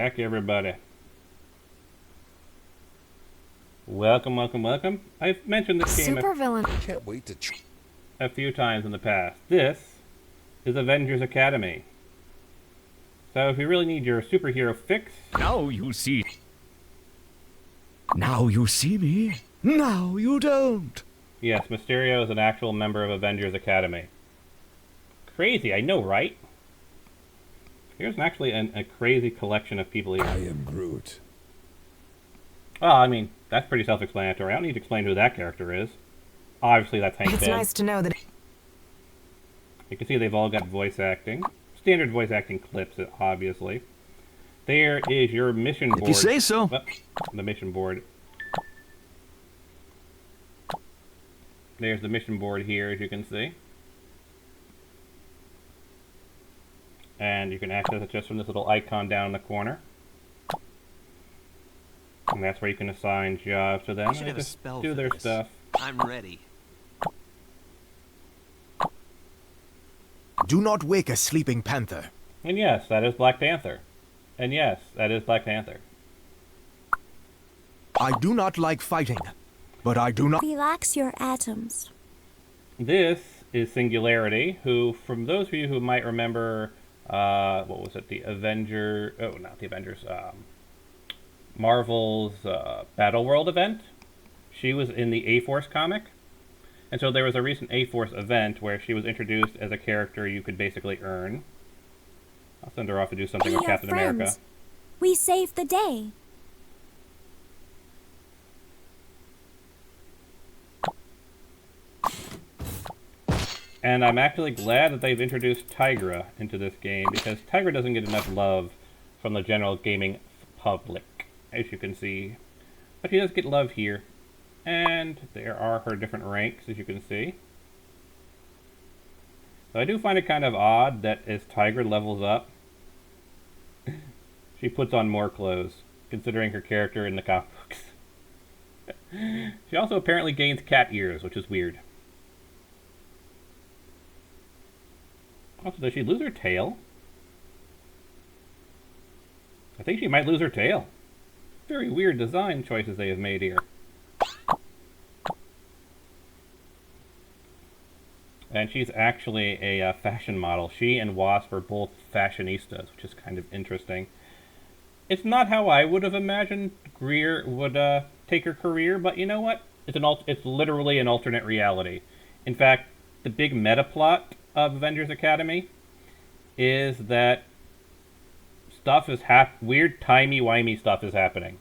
back, everybody. Welcome, welcome, welcome. I've mentioned this game Supervillain. Can't wait to a few times in the past. This is Avengers Academy. So if you really need your superhero fix, Now you see. Now you see me. Now you don't. yes, Mysterio is an actual member of Avengers Academy. Crazy, I know, right? Here's actually a crazy collection of people here. I am Groot. Well, I mean, that's pretty self-explanatory. I don't need to explain who that character is. Obviously, that's Hank It's Pym. nice to know that. You can see they've all got voice acting. Standard voice acting clips, obviously. There is your mission board. If you say so. Well, the mission board. There's the mission board here, as you can see. And you can access it just from this little icon down in the corner. And that's where you can assign jobs to them. I should And have a just spell do for their this. stuff. I'm ready. Do not wake a sleeping panther. And yes, that is Black Panther. And yes, that is Black Panther. I do not like fighting, but I do not. Relax your atoms. This is Singularity, who, from those of you who might remember, what was it, the Avenger, oh, not the Avengers, Marvel's Battle World event. She was in the A-Force comic. And so there was a recent A-Force event where she was introduced as a character you could basically earn. I'll send her off to do something We with are Captain America. friends. We saved the day. And I'm actually glad that they've introduced Tigra into this game, because Tigra doesn't get enough love from the general gaming public, as you can see. But she does get love here. And there are her different ranks, as you can see. So I do find it kind of odd that as Tigra levels up, she puts on more clothes, considering her character in the comic books. She also apparently gains cat ears, which is weird. Also, does she lose her tail? I think she might lose her tail. Very weird design choices they have made here. And she's actually a fashion model. She and Wasp are both fashionistas, which is kind of interesting. It's not how I would have imagined Greer would take her career, but you know what? It's literally an alternate reality. In fact, the big meta plot of Avengers Academy is that stuff is weird, timey-wimey stuff is happening.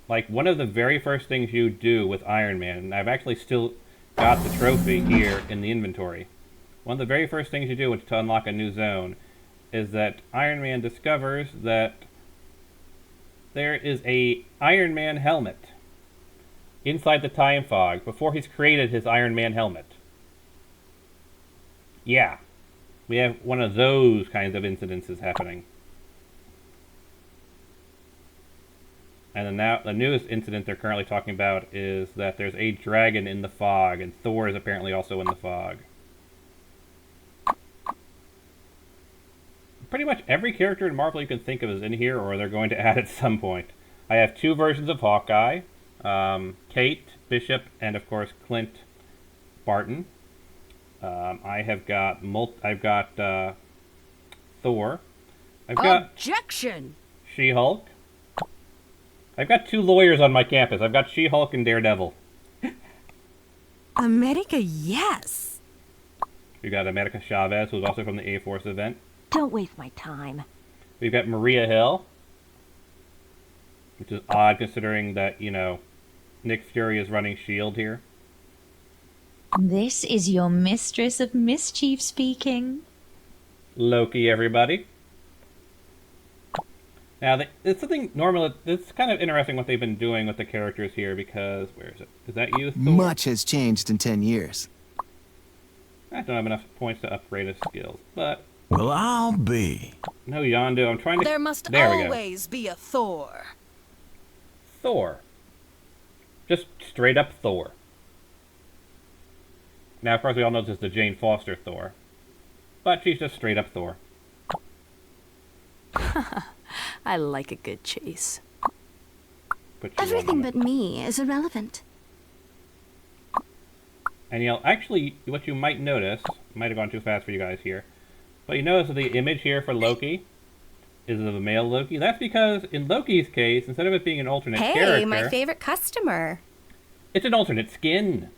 Like, one of the very first things you do with Iron Man, and I've actually still got the trophy here in the inventory. One of the very first things you do to unlock a new zone is that Iron Man discovers that there is a Iron Man helmet inside the time fog before he's created his Iron Man helmet. Yeah, we have one of those kinds of incidences happening. And then now, the newest incident they're currently talking about is that there's a dragon in the fog, and Thor is apparently also in the fog. Pretty much every character in Marvel you can think of is in here, or they're going to add at some point. I have two versions of Hawkeye, Kate Bishop, and of course Clint Barton. I've got Thor. I've got Objection! She-Hulk. I've got two lawyers on my campus. I've got She-Hulk and Daredevil. America, yes. We've got America Chavez, who's also from the A-Force event. Don't waste my time. We've got Maria Hill, which is odd considering that, you know, Nick Fury is running S.H.I.E.L.D. here. This is your mistress of mischief speaking. Loki, everybody. Now, it's something normal. It's kind of interesting what they've been doing with the characters here, because, where is it? Is that you, Thor? Much has changed in 10 years. I don't have enough points to upgrade his skills, but... Well, I'll be. No, Yondu, I'm trying to... There must There we go. always be a Thor. Thor. Just straight up Thor. Now, of course, we all know this is the Jane Foster Thor. But she's just straight up Thor. I like a good chase. Put you Everything on but me is irrelevant. And actually, what you might notice, might have gone too fast for you guys here, but you notice that the image here for Loki is of a male Loki. That's because in Loki's case, instead of it being an alternate character, My favorite customer. it's an alternate skin.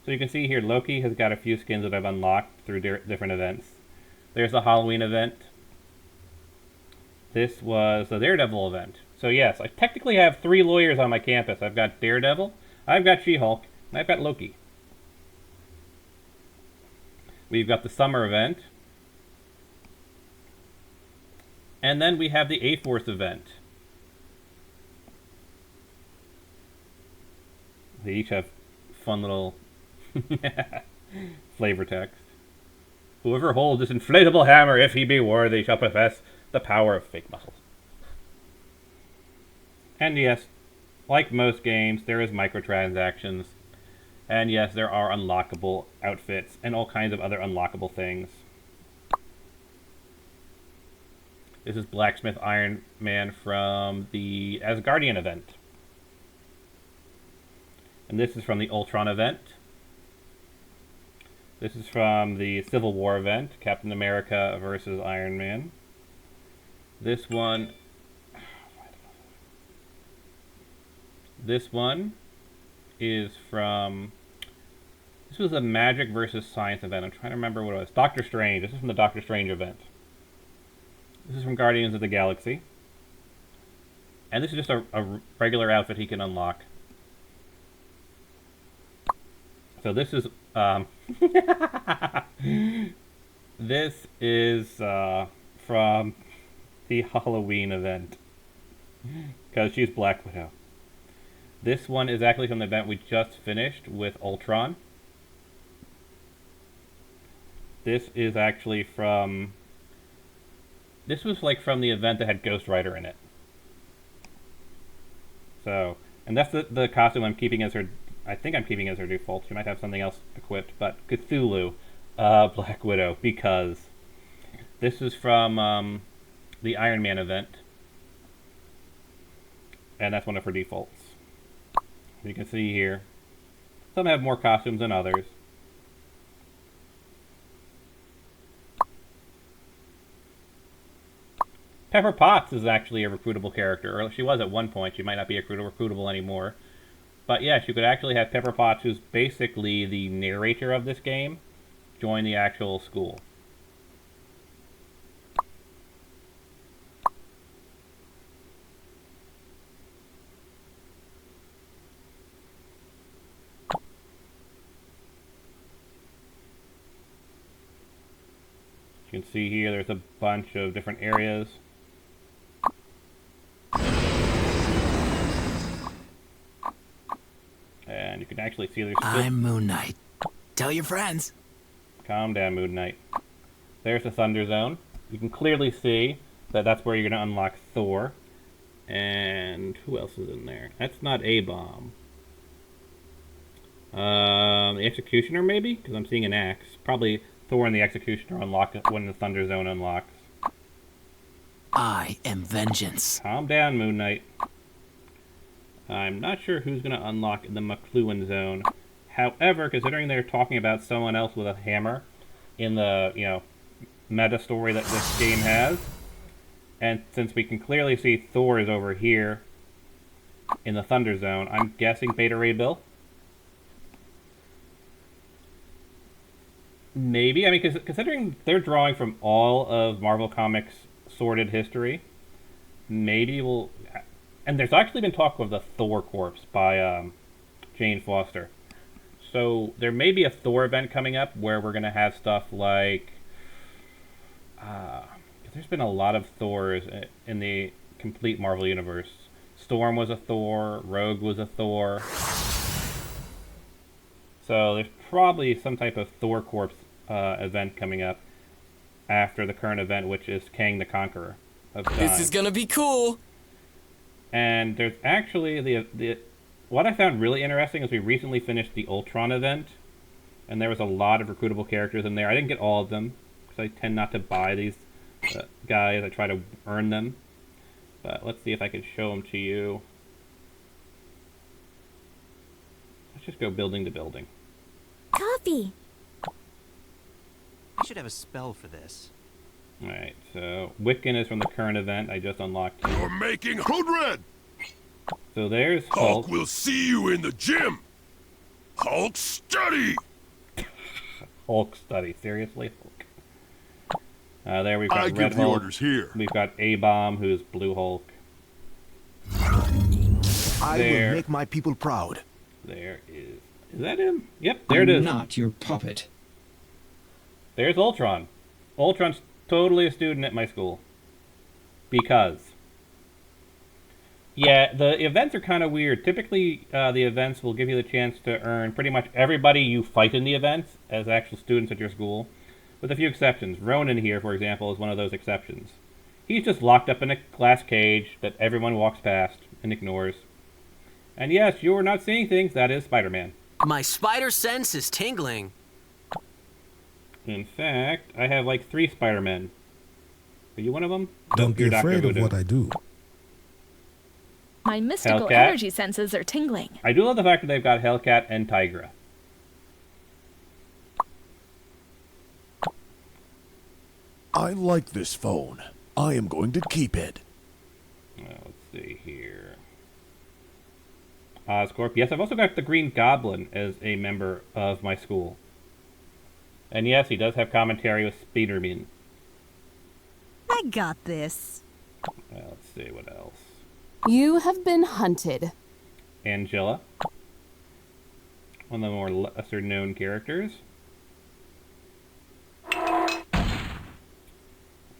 So you can see here, Loki has got a few skins that I've unlocked through different events. There's the Halloween event. This was the Daredevil event. So yes, I technically have 3 lawyers on my campus. I've got Daredevil, I've got She-Hulk, and I've got Loki. We've got the summer event. And then we have the A-Force event. They each have fun little flavor text. Whoever holds this inflatable hammer, if he be worthy, shall possess the power of fake muscles. And yes, like most games, there is microtransactions. And yes, there are unlockable outfits and all kinds of other unlockable things. This is Blacksmith Iron Man from the Asgardian event. And this is from the Ultron event. This is from the Civil War event, Captain America versus Iron Man. This one is from... This was a Magic versus Science event. I'm trying to remember what it was. Doctor Strange. This is from the Doctor Strange event. This is from Guardians of the Galaxy. And this is just a regular outfit he can unlock. So this is... this is from the Halloween event. Because she's Black Widow. This one is actually from the event we just finished with Ultron. This is actually from... This was like from the event that had Ghost Rider in it. So, and that's the costume I'm keeping as her... I think I'm keeping as her default. She might have something else equipped, but Cthulhu, Black Widow, because this is from the Iron Man event. And that's one of her defaults. You can see here, some have more costumes than others. Pepper Potts is actually a recruitable character, or she was at one point. She might not be recruitable anymore. But yes, you could actually have Pepper Potts, who's basically the narrator of this game, join the actual school. You can see here there's a bunch of different areas. And you can actually see there's... I'm Moon Knight. Tell your friends. Calm down, Moon Knight. There's the Thunder Zone. You can clearly see that that's where you're going to unlock Thor. And who else is in there? That's not A-Bomb. The Executioner, maybe? Because I'm seeing an axe. Probably Thor and the Executioner unlock when the Thunder Zone unlocks. I am vengeance. Calm down, Moon Knight. I'm not sure who's going to unlock the McLuhan Zone. However, considering they're talking about someone else with a hammer in the, meta story that this game has, and since we can clearly see Thor is over here in the Thunder Zone, I'm guessing Beta Ray Bill? Maybe. I mean, considering they're drawing from all of Marvel Comics' sordid history, maybe we'll... And there's actually been talk of the Thor Corpse by Jane Foster. So there may be a Thor event coming up where we're going to have stuff like... there's been a lot of Thors in the complete Marvel Universe. Storm was a Thor, Rogue was a Thor. So there's probably some type of Thor Corpse event coming up after the current event, which is Kang the Conqueror of Time. This is gonna be cool! And there's actually the what I found really interesting is we recently finished the Ultron event, and there was a lot of recruitable characters in there. I didn't get all of them because I tend not to buy these guys. I try to earn them. But let's see if I can show them to you. Let's just go building to building. Coffee. I should have a spell for this. Alright, so Wiccan is from the current event. I just unlocked him. You're making Code Red! So there's Hulk Hulk. will see you in the gym! Hulk study! Hulk study. Seriously? Hulk. There we've got I Red give the Hulk. orders here. We've got A-Bomb, who's Blue Hulk. I There. will make my people proud. There is... Is that him? Yep, there it is. Not your puppet. There's Ultron. Ultron's totally a student at my school. Because... Yeah, the events are kind of weird. Typically, the events will give you the chance to earn pretty much everybody you fight in the events as actual students at your school, with a few exceptions. Ronan here, for example, is one of those exceptions. He's just locked up in a glass cage that everyone walks past and ignores. And yes, you're not seeing things. That is Spider-Man. My spider sense is tingling. In fact, I have like 3 Spider-Men. Are you one of them? Don't be You're Dr. afraid of Voodoo. what I do. My mystical Hellcat. energy senses are tingling. I do love the fact that they've got Hellcat and Tigra. I like this phone. I am going to keep it. Let's see here. Oscorp. Yes, I've also got the Green Goblin as a member of my school. And yes, he does have commentary with Spider-Man. I got this. Let's see, what else? You have been hunted. Angela. One of the more lesser-known characters.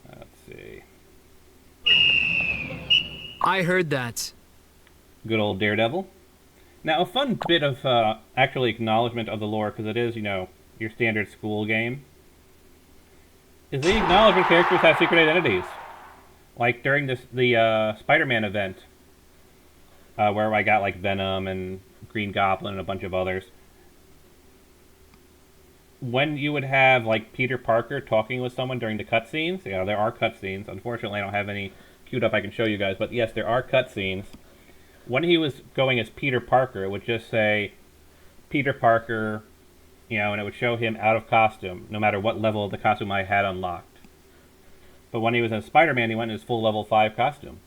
Let's see. I heard that. Good old Daredevil. Now, a fun bit of actually acknowledgement of the lore, because it is, you know, your standard school game, is the acknowledgement characters have secret identities. Like during the Spider-Man event, where I got like Venom and Green Goblin and a bunch of others. When you would have like Peter Parker talking with someone during the cutscenes, yeah, there are cutscenes. Unfortunately, I don't have any queued up I can show you guys, but yes, there are cutscenes. When he was going as Peter Parker, it would just say Peter Parker, you know, and it would show him out of costume, no matter what level of the costume I had unlocked. But when he was in Spider-Man, he went in his full level 5 costume.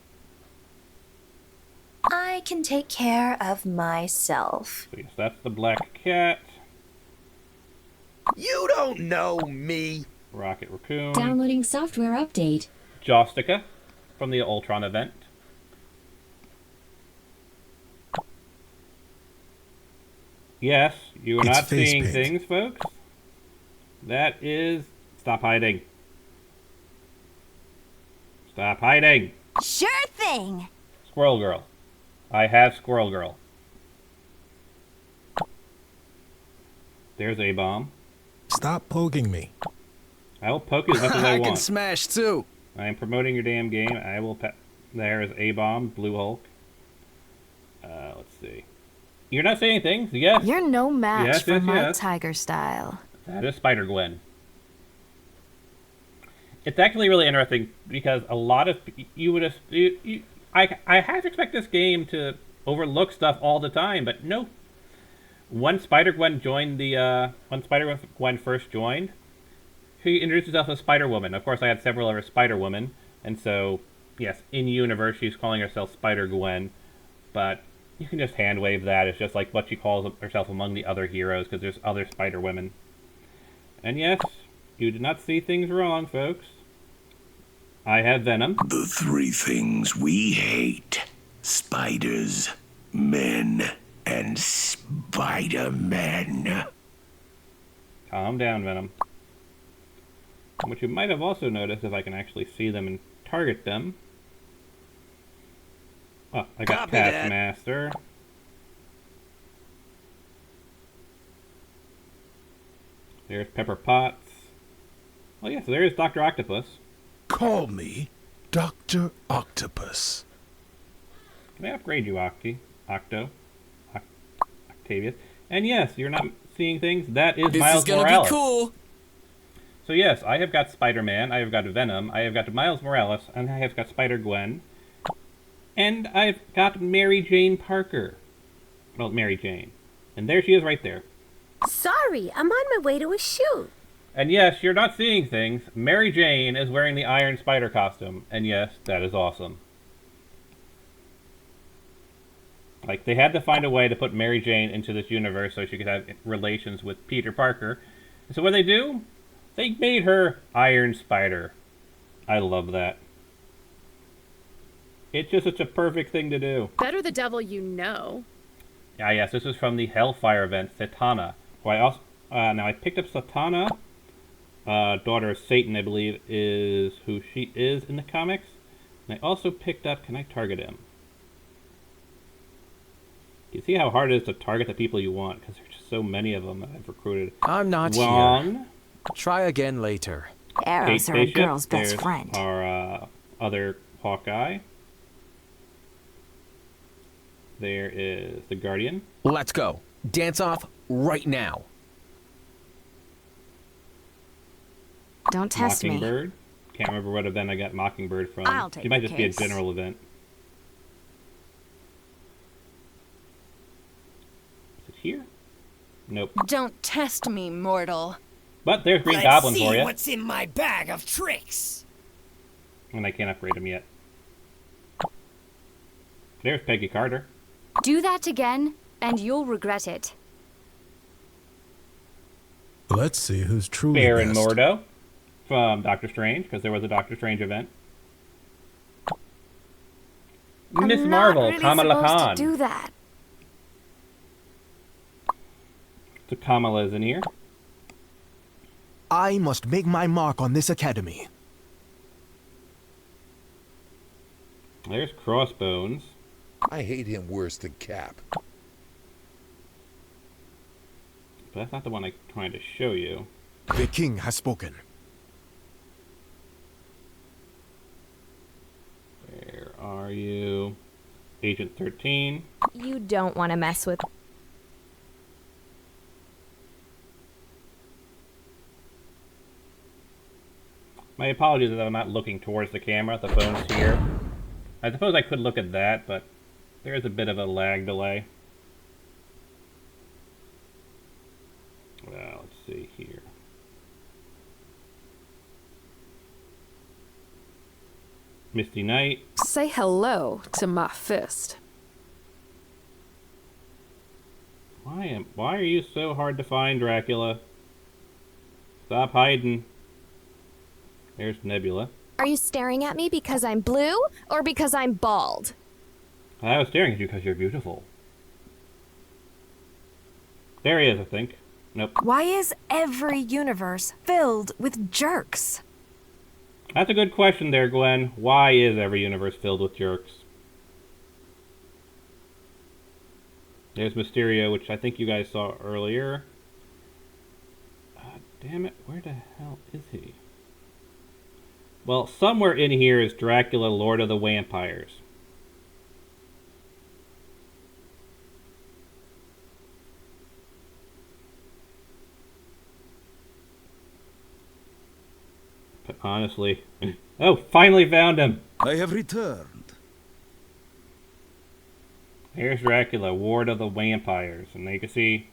I can take care of myself. So yes, that's the Black Cat. You don't know me. Rocket Raccoon. Downloading software update. Jostica from the Ultron event. Yes, you are It's not seeing face paint. things, folks. That is... Stop hiding. Stop hiding. Sure thing. Squirrel Girl. I have Squirrel Girl. There's A-Bomb. Stop poking me. I will poke you as much as I want. smash too. I am promoting your damn game. I will... There is A-Bomb, Blue Hulk. Let's see. You're not saying things? Yes. You're no match Yes, for yes, my yes. tiger style. That is Spider-Gwen. It's actually really interesting because a lot of you would have... I half expect this game to overlook stuff all the time, but no. When Spider-Gwen joined the... when Spider-Gwen first joined, she introduced herself as Spider-Woman. Of course, I had several other Spider-Women, and so, yes, in-universe, she's calling herself Spider-Gwen, but you can just hand-wave that. It's just like what she calls herself among the other heroes, because there's other Spider-Women. And yes, you did not see things wrong, folks. I have Venom. The 3 things we hate. Spiders, men, and Spider-Man. Calm down, Venom. What you might have also noticed, if I can actually see them and target them. Oh, I got Copy that. Taskmaster. There's Pepper Potts. Well, yes, there is Dr. Octopus. Call me Dr. Octopus. Can I upgrade you, Octavius? And yes, you're not seeing things. That is This Miles is gonna Morales. be cool. So yes, I have got Spider-Man, I have got Venom, I have got Miles Morales, and I have got Spider-Gwen. And I've got Mary Jane Parker. Well, Mary Jane. And there she is right there. Sorry, I'm on my way to a shoot. And yes, you're not seeing things. Mary Jane is wearing the Iron Spider costume. And yes, that is awesome. Like, they had to find a way to put Mary Jane into this universe so she could have relations with Peter Parker. And so what they do? They made her Iron Spider. I love that. It's just such a perfect thing to do. Better the devil you know. Ah, yes, this is from the Hellfire event, Satana. Who I also now I picked up Satana, daughter of Satan, I believe, is who she is in the comics. And I also picked up. Can I target him? You see how hard it is to target the people you want because there's just so many of them that I've recruited. I'm not Wong. here. Try again later. Arrows Kate are a Bishop. girl's best There's friend. our other Hawkeye. There is the Guardian. Let's go. Dance off right now. Don't test me. Mockingbird. Can't remember what event I got Mockingbird from. I'll take It might the just case. be a general event. Is it here? Nope. Don't test me, mortal. But there's Green Goblin for you. what's in my bag of tricks. And I can't upgrade him yet. There's Peggy Carter. Do that again, and you'll regret it. Let's see who's truly Baron best. Mordo from Doctor Strange, because there was a Doctor Strange event. Miss I'm Marvel, not really Kamala supposed Khan. to do that. So Kamala is in here. I must make my mark on this academy. There's Crossbones. I hate him worse than Cap. But that's not the one I'm trying to show you. The king has spoken. Where are you? Agent 13. You don't want to mess with. My apologies that I'm not looking towards the camera. The phone's here. I suppose I could look at that, but there is a bit of a lag delay. Well, let's see here. Misty Knight. Say hello to my fist. Why are you so hard to find, Dracula? Stop hiding. There's Nebula. Are you staring at me because I'm blue or because I'm bald? I was staring at you because you're beautiful. There he is, I think. Nope. Why is every universe filled with jerks? That's a good question there, Gwen. Why is every universe filled with jerks? There's Mysterio, which I think you guys saw earlier. Damn it, where the hell is he? Well, somewhere in here is Dracula, Lord of the Vampires. But honestly... Oh, finally found him! I have returned. Here's Dracula, Lord of the Vampires. And you can see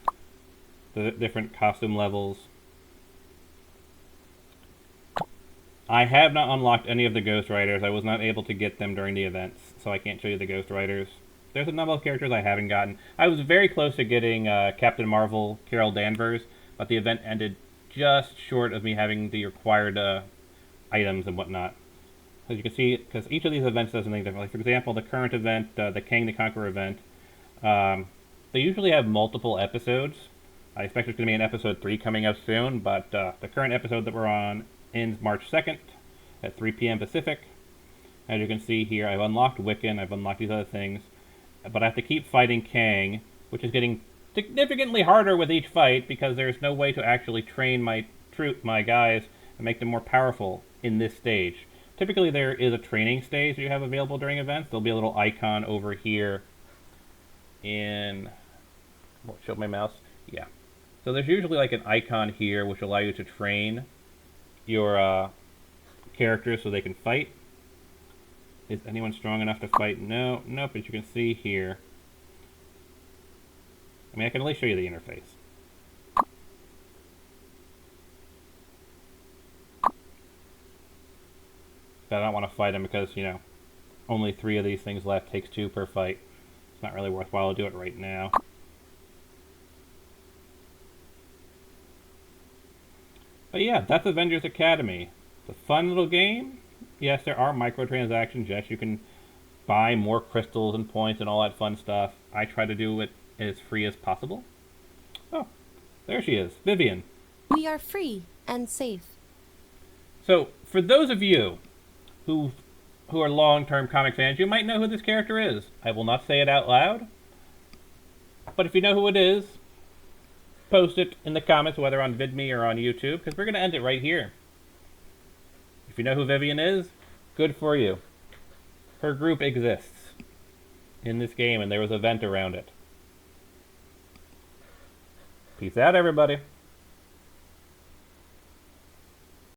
the different costume levels. I have not unlocked any of the Ghost Riders. I was not able to get them during the events, so I can't show you the Ghost Riders. There's a number of characters I haven't gotten. I was very close to getting Captain Marvel, Carol Danvers, but the event ended just short of me having the required items and whatnot. As you can see, because each of these events does something different. Like, for example, the current event, the Kang the Conqueror event, they usually have multiple episodes. I expect there's going to be an episode 3 coming up soon, but the current episode that we're on ends March 2nd at 3 p.m. Pacific. As you can see here, I've unlocked Wiccan, I've unlocked these other things, but I have to keep fighting Kang, which is getting significantly harder with each fight because there's no way to actually train my guys and make them more powerful in this stage. Typically there is a training stage you have available during events. There'll be a little icon over here in... show my mouse? Yeah. So there's usually like an icon here which will allow you to train your characters so they can fight. Is anyone strong enough to fight? No. Nope, but you can see here. I mean, I can at least show you the interface. But I don't want to fight him because, you know, only 3 of these things left. Takes 2 per fight. It's not really worthwhile to do it right now. But yeah, that's Avengers Academy. It's a fun little game. Yes, there are microtransactions. Yes, you can buy more crystals and points and all that fun stuff. I try to do it as free as possible. Oh, there she is, Vivian. We are free and safe. So, for those of you who are long-term comic fans, you might know who this character is. I will not say it out loud. But if you know who it is, post it in the comments, whether on VidMe or on YouTube, because we're going to end it right here. If you know who Vivian is, good for you. Her group exists in this game, and there was an event around it. Peace out, everybody.